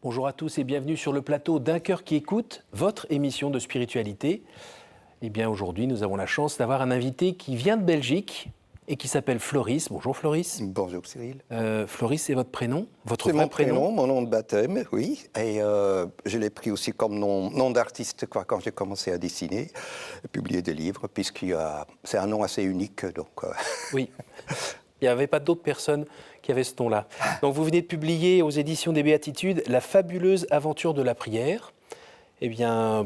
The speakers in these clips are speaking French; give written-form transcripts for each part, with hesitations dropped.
Bonjour à tous et bienvenue sur le plateau d'Un cœur qui écoute, votre émission de spiritualité. Eh bien aujourd'hui, nous avons la chance d'avoir un invité qui vient de Belgique et qui s'appelle Floris. Bonjour Floris. Bonjour Cyril. Floris, c'est votre prénom? C'est mon prénom, mon nom de baptême, oui. Et je l'ai pris aussi comme nom d'artiste quand j'ai commencé à dessiner, publier des livres, c'est un nom assez unique. Donc, Oui, il n'y avait pas d'autres personnes qui avaient ce nom-là. Donc vous venez de publier aux éditions des Béatitudes La fabuleuse aventure de la prière. Eh bien,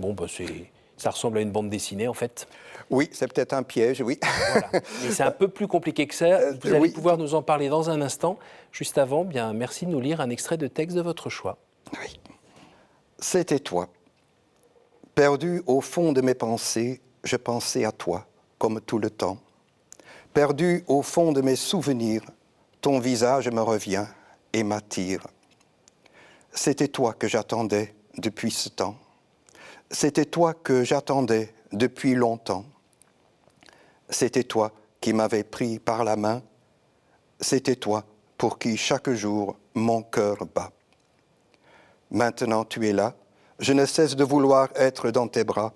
ça ressemble à une bande dessinée en fait. Oui, c'est peut-être un piège, oui. Voilà. Mais c'est un peu plus compliqué que ça. Vous allez pouvoir nous en parler dans un instant. Juste avant, merci de nous lire un extrait de texte de votre choix. Oui. C'était toi. Perdu au fond de mes pensées, je pensais à toi, comme tout le temps. Perdu au fond de mes souvenirs, ton visage me revient et m'attire. C'était toi que j'attendais depuis ce temps. C'était toi que j'attendais depuis longtemps. C'était toi qui m'avais pris par la main. C'était toi pour qui chaque jour mon cœur bat. Maintenant tu es là, je ne cesse de vouloir être dans tes bras.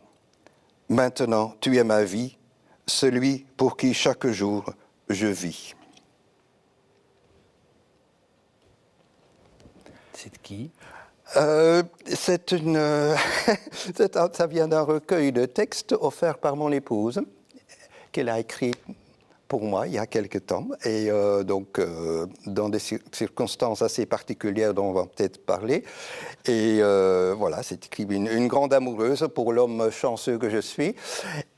Maintenant tu es ma vie, celui pour qui chaque jour je vis. C'est de qui ? Ça vient d'un recueil de textes offert par mon épouse, qu'elle a écrit pour moi il y a quelque temps, et dans des circonstances assez particulières dont on va peut-être parler. Et voilà, c'est écrit une grande amoureuse pour l'homme chanceux que je suis.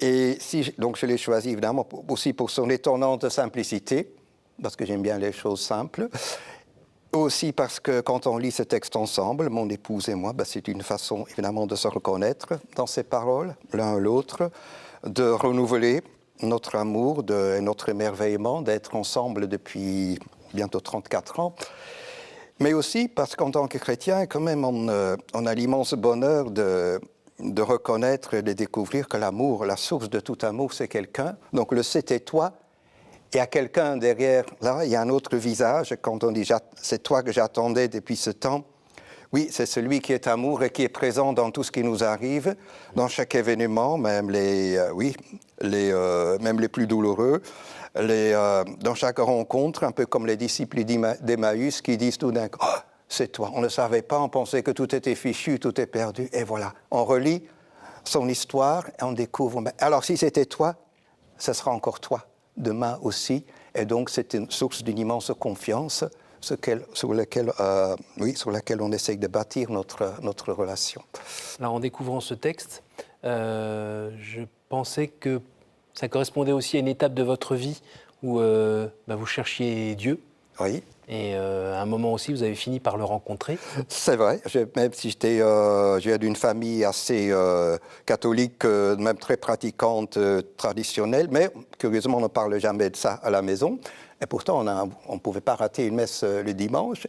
Et donc je l'ai choisi évidemment aussi pour son étonnante simplicité, parce que j'aime bien les choses simples. Aussi parce que quand on lit ce texte ensemble, mon épouse et moi, c'est une façon évidemment de se reconnaître dans ces paroles, l'un et l'autre, de renouveler notre amour et notre émerveillement d'être ensemble depuis bientôt 34 ans. Mais aussi parce qu'en tant que chrétien, quand même, on a l'immense bonheur de reconnaître et de découvrir que l'amour, la source de tout amour, c'est quelqu'un. Donc le « c'était toi », il y a quelqu'un derrière, là, il y a un autre visage. Quand on dit « c'est toi que j'attendais depuis ce temps », oui, c'est celui qui est amour et qui est présent dans tout ce qui nous arrive, dans chaque événement, même même les plus douloureux, dans chaque rencontre, un peu comme les disciples d'Emmaüs qui disent tout d'un coup « Oh, c'est toi, on ne savait pas, on pensait que tout était fichu, tout est perdu. » Et voilà, on relit son histoire et on découvre « Alors si c'était toi, ce sera encore toi. » Demain aussi, et donc c'est une source d'une immense confiance sur laquelle on essaye de bâtir notre relation. Alors en découvrant ce texte, je pensais que ça correspondait aussi à une étape de votre vie où vous cherchiez Dieu. Oui. Et à un moment aussi, vous avez fini par le rencontrer. C'est vrai, même si je viens d'une famille assez catholique, même très pratiquante, traditionnelle, mais curieusement, on ne parle jamais de ça à la maison. Et pourtant, on ne pouvait pas rater une messe le dimanche.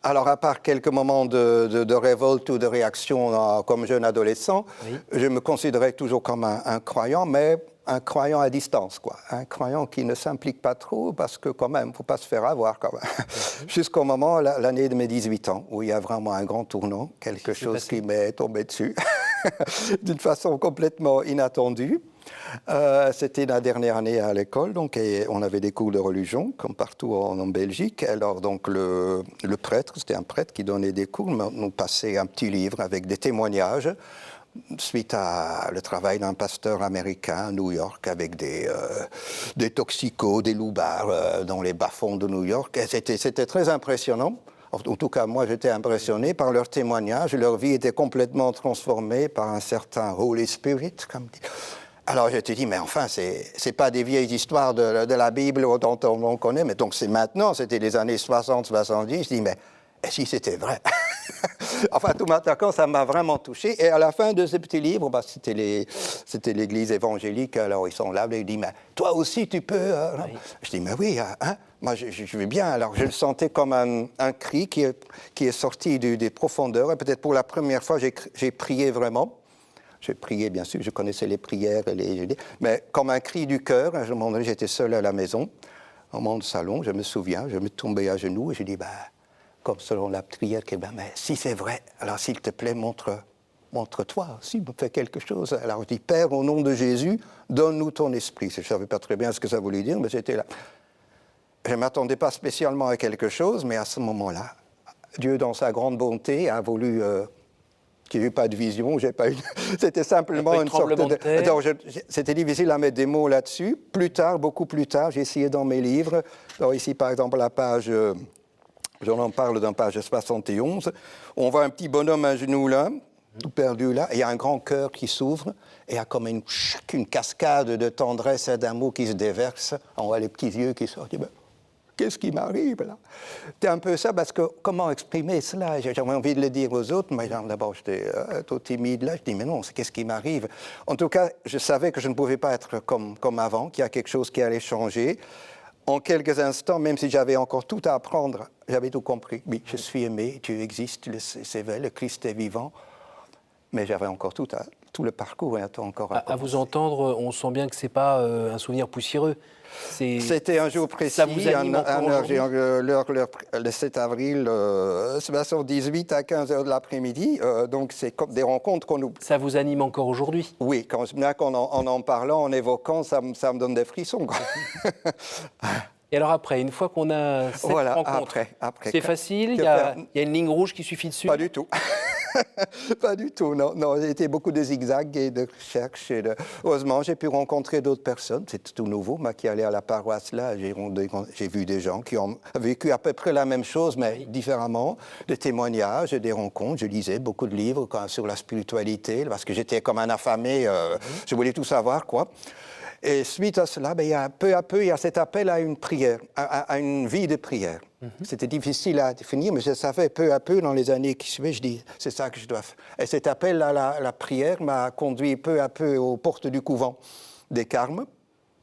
Alors, à part quelques moments de révolte ou de réaction comme jeune adolescent, oui. Je me considérais toujours comme un croyant, mais un croyant à distance, quoi. Un croyant qui ne s'implique pas trop, parce que quand même, il ne faut pas se faire avoir, quand même. Jusqu'au moment, l'année de mes 18 ans, où il y a vraiment un grand tournant, quelque chose qui m'est tombé dessus, d'une façon complètement inattendue. C'était la dernière année à l'école, donc, et on avait des cours de religion, comme partout en Belgique. Alors, donc, le prêtre, c'était un prêtre qui donnait des cours, nous passait un petit livre avec des témoignages, suite à le travail d'un pasteur américain à New York avec des toxicos, des loupards dans les bas-fonds de New York. Et c'était très impressionnant. En tout cas, moi, j'étais impressionné par leurs témoignages. Leur vie était complètement transformée par un certain Holy Spirit, comme dit. Alors, je te dis, mais enfin, c'est pas des vieilles histoires de la Bible dont on connaît, mais donc c'est maintenant, c'était les années 60, 70. Je dis, mais et si c'était vrai? Enfin, tout m'attaquant, ça m'a vraiment touché. Et à la fin de ce petit livre, c'était l'église évangélique, alors ils sont là, ils disent, mais toi aussi tu peux. Oui. Je dis, mais oui, hein? Moi je vais bien. Alors je le sentais comme un cri qui est sorti des profondeurs. Et peut-être pour la première fois, j'ai prié vraiment. J'ai prié, bien sûr, je connaissais les prières, mais comme un cri du cœur. À un moment donné, j'étais seul à la maison, au salon, je me souviens, je me tombais à genoux et je dis, comme selon la prière, que ben, mais si c'est vrai, alors s'il te plaît, montre-toi, si me fais quelque chose. Alors je dis, Père, au nom de Jésus, donne-nous ton esprit. Je ne savais pas très bien ce que ça voulait dire, mais j'étais là. Je ne m'attendais pas spécialement à quelque chose, mais à ce moment-là, Dieu, dans sa grande bonté, a voulu qu'il n'y ait pas de vision. C'était simplement une sorte de... Alors, c'était difficile à mettre des mots là-dessus. Plus tard, beaucoup plus tard, j'ai essayé dans mes livres. Alors ici, par exemple, la page... J'en en parle dans page 71. On voit un petit bonhomme à genoux là, tout perdu là, et il y a un grand cœur qui s'ouvre, et il y a comme une cascade de tendresse et d'amour qui se déverse. On voit les petits yeux qui sortent. Ben, qu'est-ce qui m'arrive là? C'est un peu ça, parce que comment exprimer cela? J'avais envie de le dire aux autres, mais d'abord j'étais trop timide là. Je dis, mais non, c'est qu'est-ce qui m'arrive? En tout cas, je savais que je ne pouvais pas être comme avant, qu'il y a quelque chose qui allait changer. En quelques instants, même si j'avais encore tout à apprendre, j'avais tout compris. Oui, je suis aimé, Dieu existe, c'est vrai, le Christ est vivant. Mais j'avais encore tout le parcours est encore à vous entendre, on sent bien que ce n'est pas un souvenir poussiéreux. C'était un jour précis, ça vous anime le 7 avril, 18 à 15 heures de l'après-midi. Donc c'est comme des rencontres qu'on oublie. Ça vous anime encore aujourd'hui? Oui, en parlant, en évoquant, ça me donne des frissons. Et alors après, une fois qu'on a cette rencontre, après, c'est facile, il y a une ligne rouge qui suffit dessus? Pas du tout. Pas du tout, non. J'ai été beaucoup de zigzags et de recherches. Heureusement, j'ai pu rencontrer d'autres personnes. C'est tout nouveau. Moi qui allais à la paroisse là, j'ai vu des gens qui ont vécu à peu près la même chose, mais différemment. Des témoignages, des rencontres. Je lisais beaucoup de livres sur la spiritualité, parce que j'étais comme un affamé. Je voulais tout savoir, quoi. Et suite à cela, peu à peu, il y a cet appel à une prière, à une vie de prière. C'était difficile à définir, mais je savais peu à peu, dans les années qui suivaient, je dis, c'est ça que je dois faire. Et cet appel à la prière m'a conduit peu à peu aux portes du couvent des Carmes.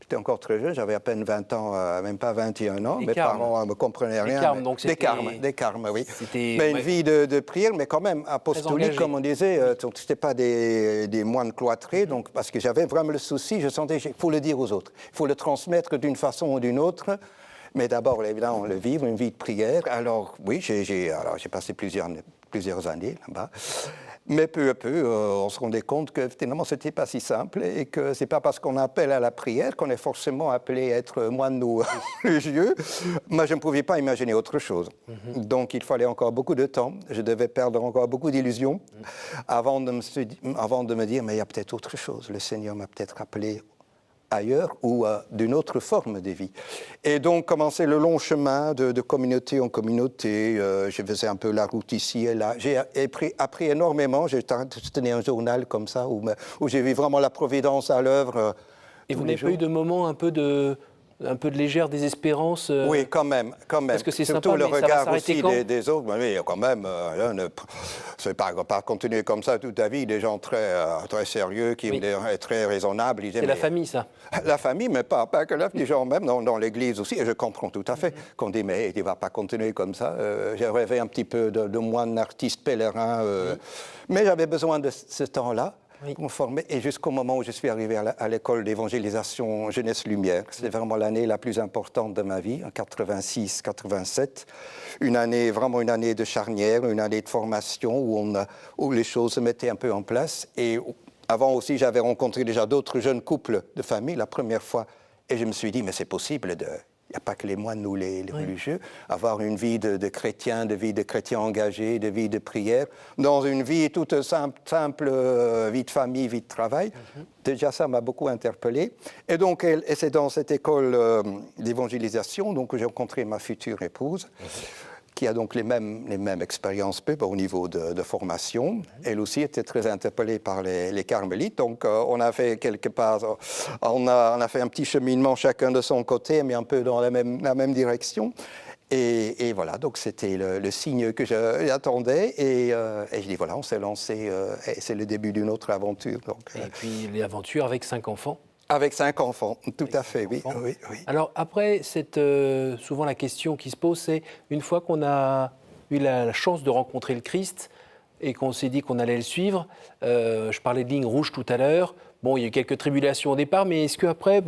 J'étais encore très jeune, j'avais à peine 20 ans, même pas 21 ans. Mes parents ne me comprenaient rien. Des Carmes, oui. Mais une vie de prière, mais quand même apostolique, comme on disait. Ce n'était pas des moines cloîtrés, donc, parce que j'avais vraiment le souci, je sentais qu'il faut le dire aux autres. Il faut le transmettre d'une façon ou d'une autre. Mais d'abord, évidemment, le vivre, une vie de prière. Alors, oui, j'ai passé plusieurs années là-bas. Mais peu à peu, on se rendait compte que finalement, ce n'était pas si simple et que ce n'est pas parce qu'on appelle à la prière qu'on est forcément appelé à être moine ou religieux. Moi, je ne pouvais pas imaginer autre chose. Donc, il fallait encore beaucoup de temps. Je devais perdre encore beaucoup d'illusions avant de me dire, mais il y a peut-être autre chose. Le Seigneur m'a peut-être appelé ailleurs ou d'une autre forme de vie. Et donc, commencer le long chemin de communauté en communauté. Je faisais un peu la route ici et là. J'ai appris énormément. Je tenais un journal comme ça où j'ai vu vraiment la providence à l'œuvre. Et vous n'avez pas eu de moments un peu de légère désespérance? Oui, quand même. Parce que c'est surtout sympa, le mais ça va regard s'arrêter aussi quand? des autres. Oui, quand même, c'est pas continuer comme ça toute ta vie. Des gens très sérieux, qui très raisonnables. C'est la famille, ça? La famille, mais pas que la famille, des gens même dans l'église aussi. Et je comprends tout à fait qu'on dit, mais il ne va pas continuer comme ça. J'ai rêvé un petit peu de moine, artiste, pèlerin. Mais j'avais besoin de ce temps-là. Pour me former, et jusqu'au moment où je suis arrivé à l'école d'évangélisation Jeunesse Lumière. C'était vraiment l'année la plus importante de ma vie, en 86-87. Vraiment une année de charnière, une année de formation où les choses se mettaient un peu en place. Et avant aussi, j'avais rencontré déjà d'autres jeunes couples de famille, la première fois. Et je me suis dit, mais c'est possible il n'y a pas que les moines ou les religieux, avoir une vie de chrétien, de vie de chrétien engagé, de vie de prière, dans une vie toute simple, vie de famille, vie de travail. Déjà, ça m'a beaucoup interpellé. Et donc, c'est dans cette école d'évangélisation donc, que j'ai rencontré ma future épouse, qui a donc les mêmes expériences au niveau de formation. Elle aussi était très interpellée par les carmélites. Donc, on a fait quelque part, on a fait un petit cheminement chacun de son côté, mais un peu dans la même direction. Et voilà, donc c'était le signe que j'attendais. Et je dis, voilà, on s'est lancé. Et c'est le début d'une autre aventure. Donc, et puis, l'aventure avec 5 enfants. Avec 5 enfants, tout à fait, oui. Alors après, souvent la question qui se pose, c'est une fois qu'on a eu la chance de rencontrer le Christ et qu'on s'est dit qu'on allait le suivre, je parlais de ligne rouge tout à l'heure, bon, il y a eu quelques tribulations au départ, mais est-ce qu'après,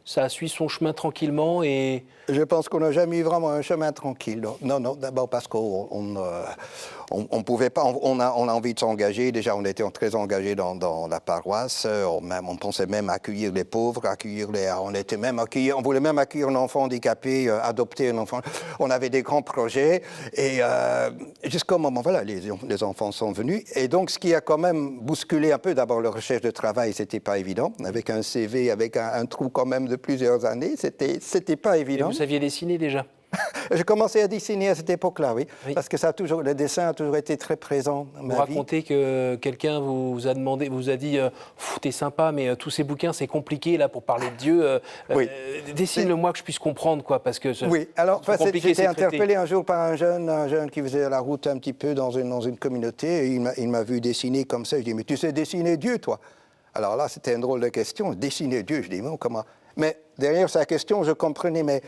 ça a suivi son chemin tranquillement et... Je pense qu'on n'a jamais eu vraiment un chemin tranquille. Non, d'abord parce qu'on on pouvait pas, on a envie de s'engager. Déjà, on était très engagés dans la paroisse. On pensait même accueillir les pauvres, on voulait même accueillir un enfant handicapé, adopter un enfant. On avait des grands projets et jusqu'au moment, voilà, les enfants sont venus. Et donc, ce qui a quand même bousculé un peu, d'abord, la recherche de travail, c'était pas évident. Avec un CV, avec un trou quand même de plusieurs années, c'était pas évident. Vous saviez dessiner déjà? J'ai commencé à dessiner à cette époque-là, oui. Parce que le dessin a toujours été très présent dans ma vie. Vous racontez que quelqu'un vous a dit t'es sympa, mais tous ces bouquins, c'est compliqué là pour parler de Dieu. Oui. Dessine-le-moi que je puisse comprendre, quoi, parce que oui, alors j'ai été interpellé un jour par un jeune qui faisait la route un petit peu dans une communauté. Et il m'a vu dessiner comme ça. Je dis, mais tu sais dessiner Dieu, toi? Alors là, c'était une drôle de question. Dessiner Dieu, je dis, mais comment? Mais derrière sa question, je comprenais, mais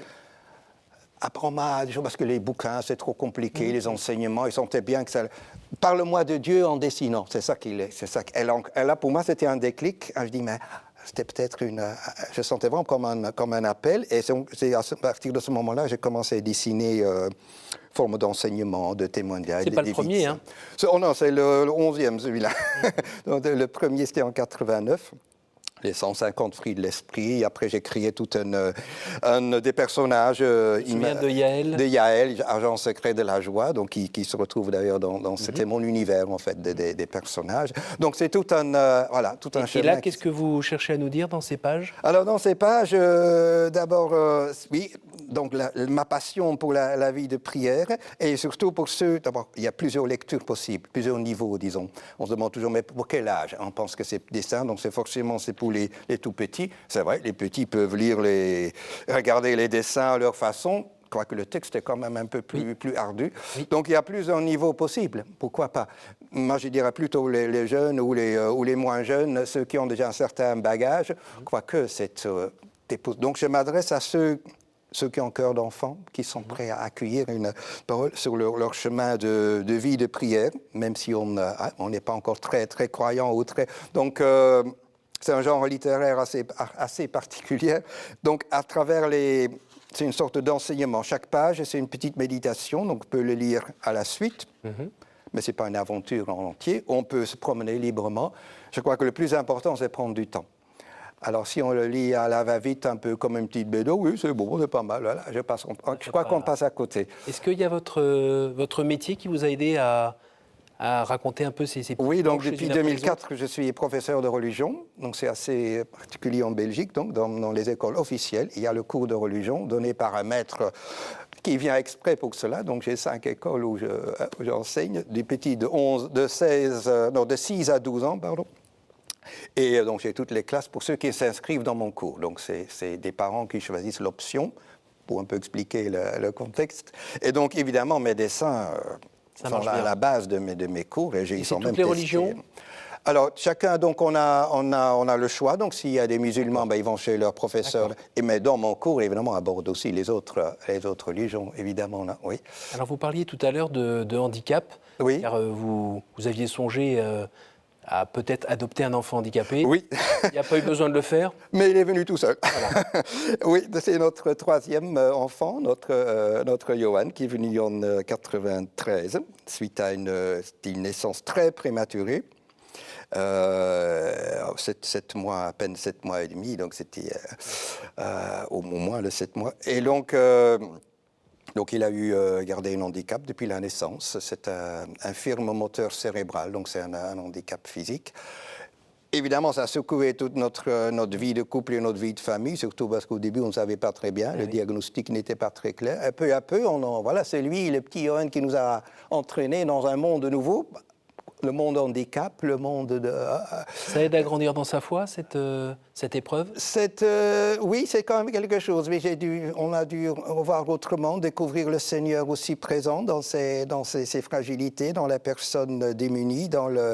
apprends-moi des choses, parce que les bouquins, c'est trop compliqué, les enseignements, ils sentaient bien que ça... Parle-moi de Dieu en dessinant, c'est ça qu'il est. Et là, pour moi, c'était un déclic. Je dis, mais c'était peut-être je sentais vraiment comme un appel. Et c'est à partir de ce moment-là, j'ai commencé à dessiner forme d'enseignement, de témoignage. C'est pas le premier, hein? Non, c'est le 11e, celui-là. Donc, le premier, c'était en 89. Les 150 fruits de l'esprit. Après, j'ai créé tout des personnages. Je me souviens de Yaël. De Yaël, agent secret de la joie, donc qui se retrouve d'ailleurs c'était mon univers, en fait, des personnages. Donc, c'est tout un chemin. Et là, qu'est-ce que vous cherchez à nous dire dans ces pages? Alors, dans ces pages, d'abord, oui, donc ma passion pour la vie de prière, et surtout pour d'abord, il y a plusieurs lectures possibles, plusieurs niveaux, disons. On se demande toujours, mais pour quel âge? On pense que c'est dessin, donc c'est pour les tout petits. C'est vrai, les petits peuvent regarder les dessins à leur façon, quoique le texte est quand même un peu plus ardu. Oui. Donc il y a plusieurs niveaux possibles, pourquoi pas. Moi je dirais plutôt les jeunes ou les moins jeunes, ceux qui ont déjà un certain bagage, quoique donc je m'adresse à ceux qui ont cœur d'enfant, qui sont prêts à accueillir une parole sur leur chemin de vie de prière, même si on n'est pas encore très, très croyant ou très... Donc, c'est un genre littéraire assez particulier. Donc, à travers c'est une sorte d'enseignement. Chaque page, c'est une petite méditation, donc on peut le lire à la suite, mais ce n'est pas une aventure en entier. On peut se promener librement. Je crois que le plus important, c'est prendre du temps. Alors, si on le lit à la va-vite, un peu comme une petite bédo, oui, c'est bon, c'est pas mal. Voilà, je crois qu'on passe à côté. Est-ce qu'il y a votre métier qui vous a aidé à raconter un peu ces petites... Oui, donc depuis 2004, je suis professeur de religion. Donc c'est assez particulier en Belgique, donc dans les écoles officielles. Il y a le cours de religion donné par un maître qui vient exprès pour cela. Donc j'ai 5 écoles où j'enseigne, des petits de 6 à 12 ans, pardon. Et donc j'ai toutes les classes pour ceux qui s'inscrivent dans mon cours. Donc c'est des parents qui choisissent l'option pour un peu expliquer le contexte. Et donc évidemment mes dessins sont à la base de mes cours. Et ils sont même toutes les religions? Alors chacun, donc on a le choix. Donc s'il y a des musulmans, ils vont chez leur professeur. Mais dans mon cours, évidemment, aborde aussi les autres religions, évidemment. Là, oui. Alors vous parliez tout à l'heure de handicap. Oui. Car vous aviez songé à peut-être adopter un enfant handicapé. Oui. Il n'y a pas eu besoin de le faire. Mais il est venu tout seul. Voilà. Oui, c'est notre 3e enfant, notre Johan, qui est venu en 93, suite à une naissance très prématurée. 7 mois, à peine 7 mois et demi, donc c'était au moins le 7 mois. Et donc il a gardé un handicap depuis la naissance. C'est un infirme moteur cérébral, donc c'est un handicap physique. Évidemment, ça a secoué toute notre vie de couple et notre vie de famille, surtout parce qu'au début, on ne savait pas très bien. Le diagnostic n'était pas très clair. Et peu à peu, c'est lui, le petit Johan, qui nous a entraînés dans un monde nouveau. Le monde handicap, le monde de... Ça aide à grandir dans sa foi, cette épreuve? Oui, c'est quand même quelque chose. Mais on a dû voir autrement, découvrir le Seigneur aussi présent dans ses fragilités, dans la personne démunie, dans les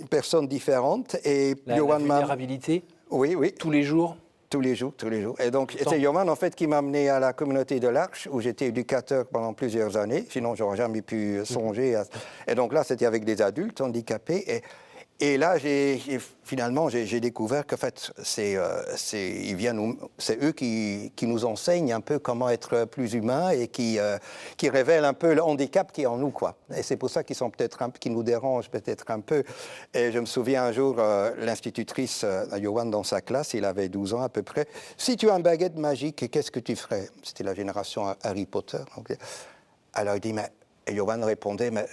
personnes différentes. Et la vulnérabilité? Oui. Tous les jours? Tous les jours. Et donc, c'est Johan, en fait, qui m'a amené à la communauté de l'Arche, où j'étais éducateur pendant plusieurs années. Sinon, j'aurais jamais pu songer à... Et donc là, c'était avec des adultes handicapés. Et là, finalement, j'ai découvert qu'en fait, c'est eux qui nous enseignent un peu comment être plus humain et qui révèlent un peu le handicap qui est en nous, quoi. Et c'est pour ça qu'ils sont qui nous dérangent peut-être un peu. Et je me souviens un jour, l'institutrice, Johan, dans sa classe, il avait 12 ans à peu près. Si tu as une baguette magique, qu'est-ce que tu ferais? C'était la génération Harry Potter. Donc, alors il dit, mais et Johan répondait, mais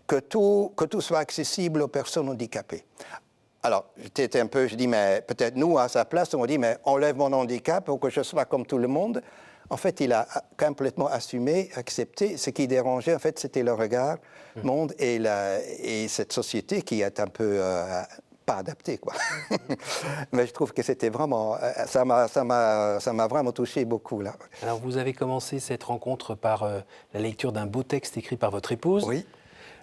que tout soit accessible aux personnes handicapées. Alors, je dis, mais peut-être nous, à sa place, on dit, mais enlève mon handicap pour que je sois comme tout le monde. En fait, il a complètement assumé, accepté. Ce qui dérangeait, en fait, c'était le regard, monde et cette société qui est un peu pas adaptée, quoi. Mais je trouve que c'était vraiment, ça m'a vraiment touché beaucoup, là. Alors, vous avez commencé cette rencontre par la lecture d'un beau texte écrit par votre épouse. Oui.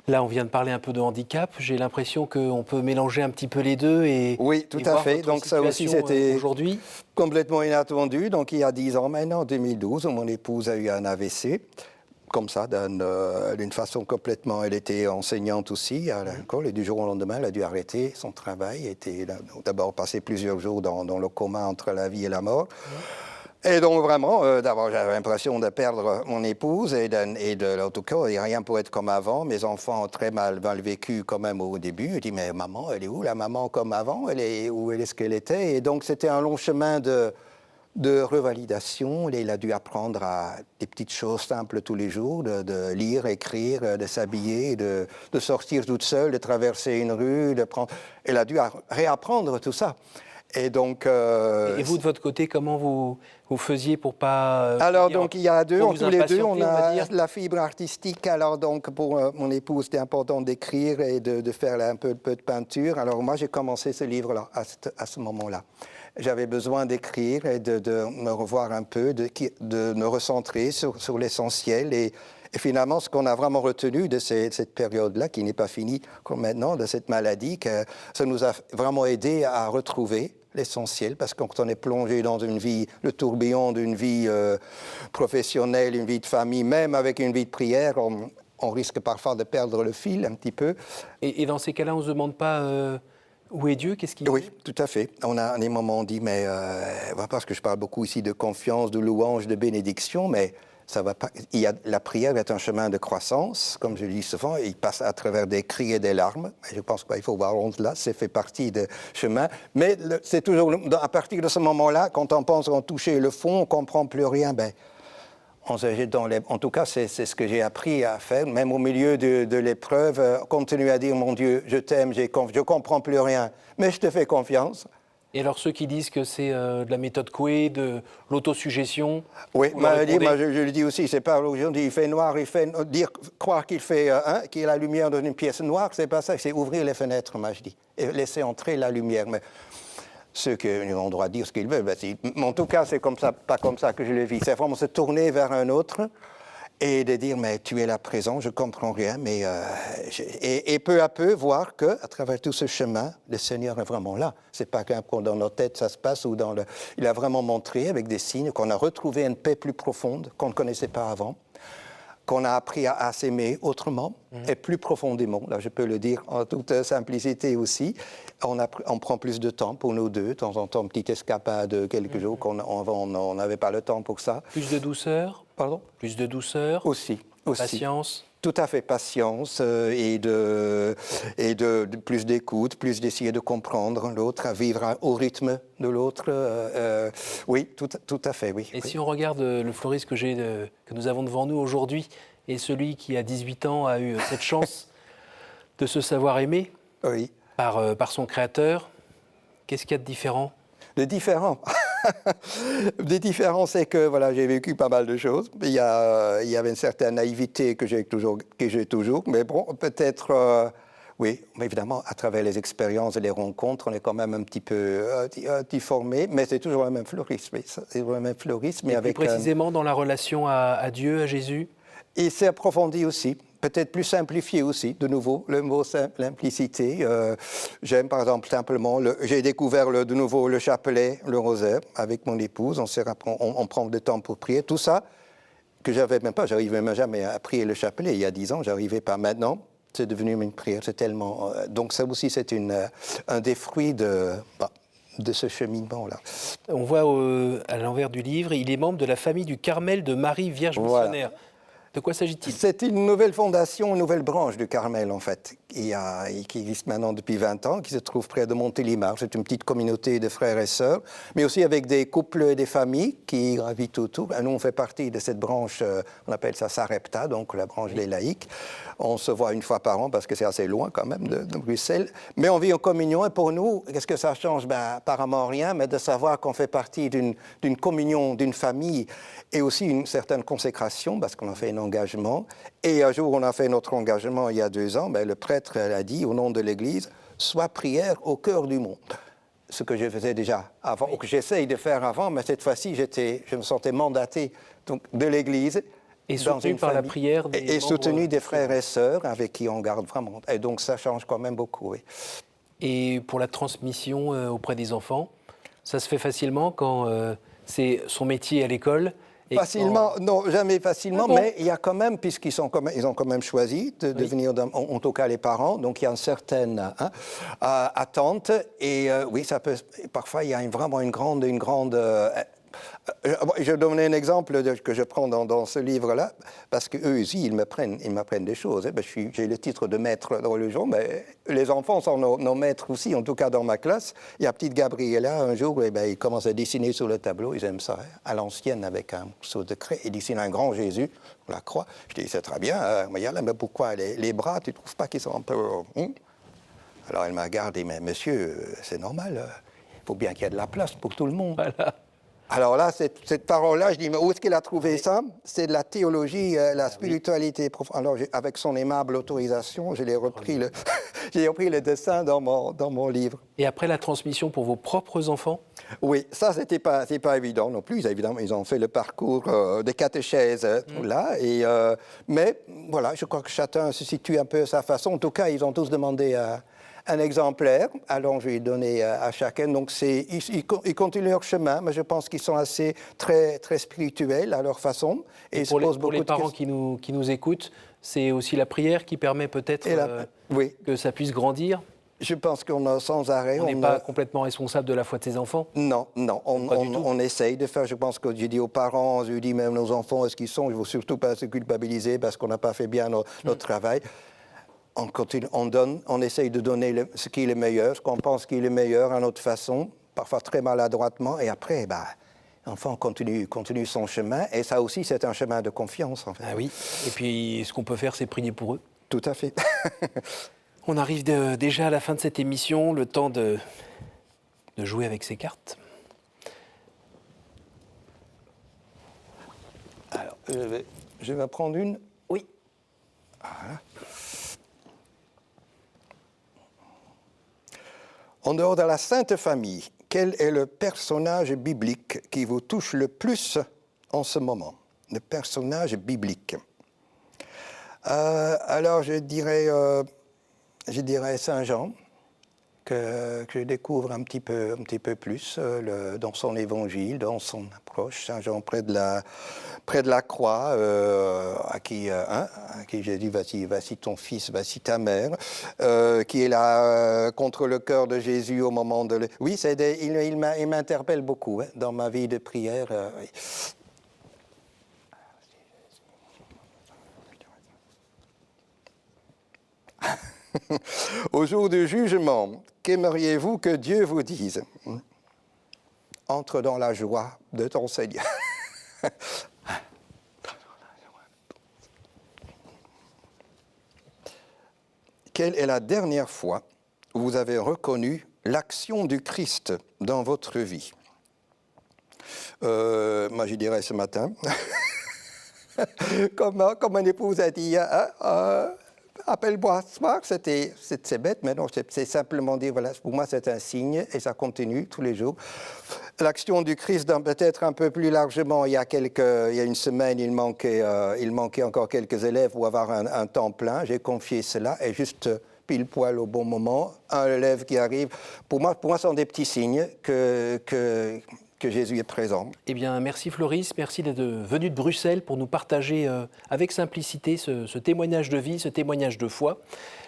Là, on vient de parler un peu de handicap. J'ai l'impression qu'on peut mélanger un petit peu les deux et oui, tout à fait. Donc ça aussi, c'était aujourd'hui complètement inattendu. Donc il y a 10 ans maintenant, en 2012, mon épouse a eu un AVC. Comme ça, d'une façon complètement... Elle était enseignante aussi à l'école et du jour au lendemain, elle a dû arrêter son travail. Elle a d'abord passé plusieurs jours dans le coma entre la vie et la mort. Et donc vraiment, d'abord j'avais l'impression de perdre mon épouse et de l'autre cas, il n'y a rien pour être comme avant. Mes enfants ont très mal vécu quand même au début. Je dis, mais maman, elle est où la maman comme avant? Où est-ce qu'elle était? Et donc c'était un long chemin de revalidation. Il a dû apprendre des petites choses simples tous les jours, de lire, écrire, de s'habiller, de sortir toute seule, de traverser une rue, Elle a dû réapprendre tout ça. Et donc... et vous, de votre côté, comment vous faisiez pour pas... alors, donc, il y a tous les deux, on a la fibre artistique. Alors, donc, pour mon épouse, c'était important d'écrire et de faire un peu de peinture. Alors, moi, j'ai commencé ce livre-là, à ce moment-là. J'avais besoin d'écrire et de me revoir un peu, de me recentrer sur l'essentiel. Et finalement, ce qu'on a vraiment retenu de cette période-là, qui n'est pas finie comme maintenant, de cette maladie, que ça nous a vraiment aidé à retrouver l'essentiel, parce que quand on est plongé dans une vie, le tourbillon d'une vie professionnelle, une vie de famille, même avec une vie de prière, on risque parfois de perdre le fil un petit peu. Et dans ces cas-là, on ne se demande pas où est Dieu? Qu'est-ce qu'il Oui, tout à fait. On a des moments où on dit, mais parce que je parle beaucoup ici de confiance, de louange, de bénédiction, mais ça va pas. La prière est un chemin de croissance, comme je dis souvent. Il passe à travers des cris et des larmes. Je pense qu'il faut voir là, ça fait partie du chemin. Mais c'est toujours à partir de ce moment-là, quand on pense qu'on touche le fond, on ne comprend plus rien. On se jette dans les... En tout cas, c'est ce que j'ai appris à faire, même au milieu de l'épreuve, continuer à dire, mon Dieu, je t'aime, je ne comprends plus rien, mais je te fais confiance. Et alors ceux qui disent que c'est de la méthode Coué, de l'autosuggestion... Oui, moi je le dis aussi, c'est pas aujourd'hui, il fait noir, croire qu'il y a la lumière dans une pièce noire, c'est pas ça, c'est ouvrir les fenêtres, moi je dis, et laisser entrer la lumière. Mais ceux qui ont le droit de dire ce qu'ils veulent, en tout cas, c'est comme ça, pas comme ça que je le vis. C'est vraiment se tourner vers un autre et de dire, mais tu es là présent, je comprends rien, mais et peu à peu voir que à travers tout ce chemin, le Seigneur est vraiment là. C'est pas qu'un peu dans nos têtes ça se passe ou il a vraiment montré avec des signes qu'on a retrouvé une paix plus profonde qu'on ne connaissait pas avant, qu'on a appris à s'aimer autrement et plus profondément. Là, je peux le dire en toute simplicité aussi. On prend plus de temps pour nous deux, de temps en temps, une petite escapade de quelques jours qu'on n'avait pas le temps pour ça. Plus de douceur? Pardon? Plus de douceur? Aussi. Patience? Tout à fait, patience et de plus d'écoute, plus d'essayer de comprendre l'autre, à vivre au rythme de l'autre. Oui, tout à fait, oui. Et si on regarde le Floris que nous avons devant nous aujourd'hui, et celui qui, à 18 ans, a eu cette chance de se savoir aimer oui. par son créateur, qu'est-ce qu'il y a de différent? De différent. Des différences, c'est que voilà, j'ai vécu pas mal de choses. Il y avait une certaine naïveté que j'ai toujours, mais bon, peut-être, oui, mais évidemment, à travers les expériences et les rencontres, on est quand même un petit peu formé, mais c'est toujours le même Floris, oui, c'est toujours le même Floris. Mais avec plus précisément dans la relation à Dieu, à Jésus? Il s'est approfondi aussi. Peut-être plus simplifié aussi, de nouveau, le mot simplicité. J'aime par exemple simplement, j'ai découvert de nouveau le chapelet, le rosaire, avec mon épouse, on prend le temps pour prier. Tout ça, que j'avais même pas, j'arrivais même jamais à prier le chapelet il y a 10 ans, j'arrivais pas maintenant. c'est devenu une prière. C'est tellement. Donc ça aussi, c'est un des fruits de ce cheminement-là. On voit à l'envers du livre, il est membre de la famille du Carmel de Marie Vierge Missionnaire. De quoi s'agit-il? C'est une nouvelle fondation, une nouvelle branche du Carmel, en fait, qui existe maintenant depuis 20 ans, qui se trouve près de Montélimar. C'est une petite communauté de frères et sœurs, mais aussi avec des couples et des familles qui gravitent autour. Et nous, on fait partie de cette branche, on appelle ça Sarepta, donc la branche des laïcs. On se voit une fois par an, parce que c'est assez loin quand même de Bruxelles. Mais on vit en communion, et pour nous, qu'est-ce que ça change? Apparemment rien, mais de savoir qu'on fait partie d'une communion, d'une famille, et aussi une certaine consécration, parce qu'on a fait un engagement. Et un jour, on a fait notre engagement il y a 2 ans, le prêtre a dit, au nom de l'Église, « Sois prière au cœur du monde ». Ce que je faisais déjà avant, ou que j'essaye de faire avant, mais cette fois-ci, je me sentais mandaté donc, de l'Église. Et soutenu par la prière des et soutenu des frères et sœurs avec qui on garde vraiment. Et donc ça change quand même beaucoup, oui. Et pour la transmission auprès des enfants, ça se fait facilement quand c'est son métier à l'école? Facilement, non, jamais facilement, mais il y a quand même, puisqu'ils ont quand même choisi de devenir, en tout cas les parents, donc il y a une certaine attente. Et oui, ça peut, parfois il y a vraiment une grande je vais donner un exemple que je prends dans ce livre-là, parce qu'eux aussi, ils m'apprennent des choses. J'ai le titre de maître de religion, mais les enfants sont nos maîtres aussi, en tout cas dans ma classe. Il y a petite Gabriella, un jour, il commence à dessiner sur le tableau, ils aiment ça, à l'ancienne, avec un morceau de craie. Il dessine un grand Jésus, la croix. Je dis, c'est très bien, mais pourquoi les bras, tu ne trouves pas qu'ils sont un peu... Alors elle m'a regardé, mais monsieur, c'est normal, il faut bien qu'il y ait de la place pour tout le monde. Voilà. Alors là, cette parole-là, je dis, mais où est-ce qu'il a trouvé ça? C'est de la théologie, la spiritualité profonde. Alors, avec son aimable autorisation, j'ai repris le dessin dans mon livre. Et après la transmission pour vos propres enfants? Oui, ça, c'est pas évident non plus. Évidemment, ils ont fait le parcours des catéchèses là. Mais voilà, je crois que chacun se situe un peu à sa façon. En tout cas, ils ont tous demandé un exemplaire, alors je vais donner à chacun. Donc ils continuent leur chemin, mais je pense qu'ils sont très, très spirituels à leur façon. Et pour les parents qui nous écoutent, c'est aussi la prière qui permet peut-être que ça puisse grandir? Je pense qu'on a sans arrêt... On n'est pas complètement responsable de la foi de ses enfants? Non, on essaye de faire. Je pense que j'ai dit aux parents, je dis même aux enfants, est-ce qu'ils sont, il ne faut surtout pas se culpabiliser parce qu'on n'a pas fait bien notre travail. On continue, on essaye de donner ce qui est le meilleur, ce qu'on pense qui est le meilleur à notre façon, parfois très maladroitement, et après, l'enfant continue son chemin, et ça aussi, c'est un chemin de confiance, en fait. Ah oui, et puis ce qu'on peut faire, c'est prier pour eux. Tout à fait. On arrive déjà à la fin de cette émission, le temps de jouer avec ces cartes. Alors, je vais prendre une. Oui. Voilà. En dehors de la Sainte Famille, quel est le personnage biblique qui vous touche le plus en ce moment? Le personnage biblique. Alors, je dirais Saint Jean, que je découvre un petit peu plus dans son évangile, dans son approche. Saint Jean près de la croix, à qui Jésus, voici ton fils, voici ta mère, qui est là contre le cœur de Jésus au moment de... Oui, il m'interpelle beaucoup dans ma vie de prière. Oui. Au jour du jugement, qu'aimeriez-vous que Dieu vous dise? Entre dans la joie de ton Seigneur. Quelle est la dernière fois où vous avez reconnu l'action du Christ dans votre vie? Moi, je dirais ce matin, comme mon épouse a dit, appelle-moi ce soir, c'est bête, mais non, c'est simplement dire, voilà, pour moi c'est un signe, et ça continue tous les jours. L'action du Christ, peut-être un peu plus largement, il y a une semaine, il manquait encore quelques élèves pour avoir un temps plein, j'ai confié cela, et juste pile poil au bon moment, un élève qui arrive, pour moi ce sont des petits signes que que Jésus est présent. Eh bien, merci Floris, merci d'être venu de Bruxelles pour nous partager avec simplicité ce témoignage de vie, ce témoignage de foi.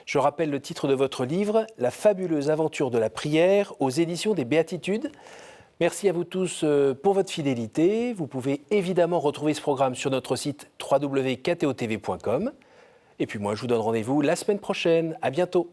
Je rappelle le titre de votre livre, « La fabuleuse aventure de la prière » aux éditions des Béatitudes. Merci à vous tous pour votre fidélité. Vous pouvez évidemment retrouver ce programme sur notre site www.ktotv.com. Et puis moi, je vous donne rendez-vous la semaine prochaine. À bientôt.